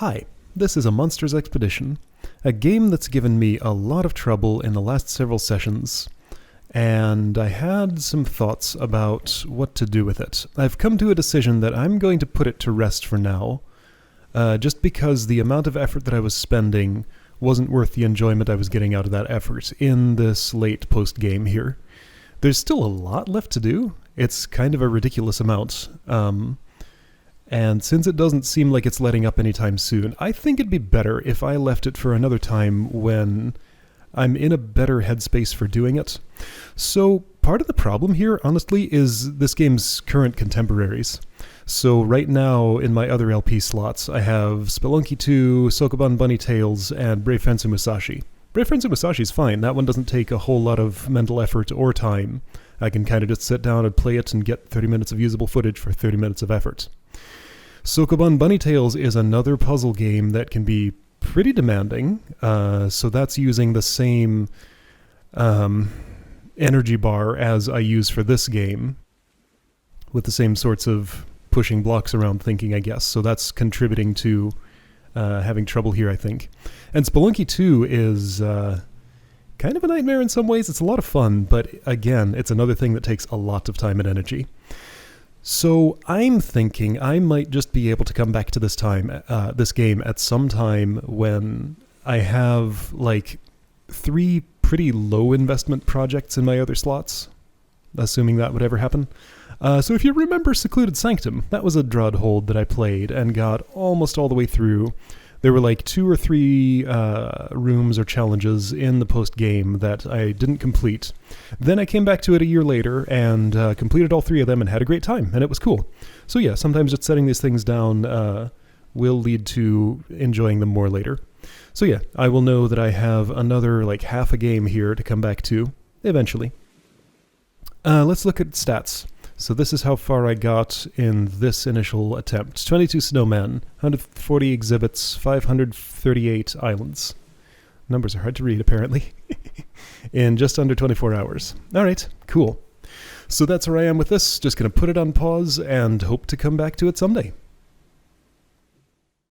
Hi, this is a Monsters Expedition, a game that's given me a lot of trouble in the last several sessions, and I had some thoughts about what to do with it. I've come to a decision that I'm going to put it to rest for now, just because the amount of effort that I was spending wasn't worth the enjoyment I was getting out of that effort in this late post-game here. There's still a lot left to do. It's kind of a ridiculous amount. And since it doesn't seem like it's letting up anytime soon, I think it'd be better if I left it for another time when I'm in a better headspace for doing it. So part of the problem here, honestly, is this game's current contemporaries. So right now, in my other LP slots, I have Spelunky 2, Sokoban Bunny Tales, and Brave Fensu Musashi. Brave Fensu Musashi is fine. That one doesn't take a whole lot of mental effort or time. I can kind of just sit down and play it and get 30 minutes of usable footage for 30 minutes of effort. Sokoban Bunny Tales is another puzzle game that can be pretty demanding, so that's using the same energy bar as I use for this game, with the same sorts of pushing blocks around thinking, I guess, so that's contributing to having trouble here, I think. And Spelunky 2 is kind of a nightmare in some ways. It's a lot of fun, but again, it's another thing that takes a lot of time and energy. So I'm thinking I might just be able to come back to this game at some time when I have like 3 pretty low investment projects in my other slots, assuming that would ever happen. So if you remember Secluded Sanctum, that was a Drud hold that I played and got almost all the way through. There were like 2 or 3 rooms or challenges in the post-game that I didn't complete. Then I came back to it a year later and completed all 3 of them and had a great time, and it was cool. So yeah, sometimes just setting these things down will lead to enjoying them more later. So yeah, I will know that I have another like half a game here to come back to eventually. Let's look at stats. So this is how far I got in this initial attempt. 22 snowmen, 140 exhibits, 538 islands. Numbers are hard to read, apparently. In just under 24 hours. All right, cool. So that's where I am with this. Just going to put it on pause and hope to come back to it someday.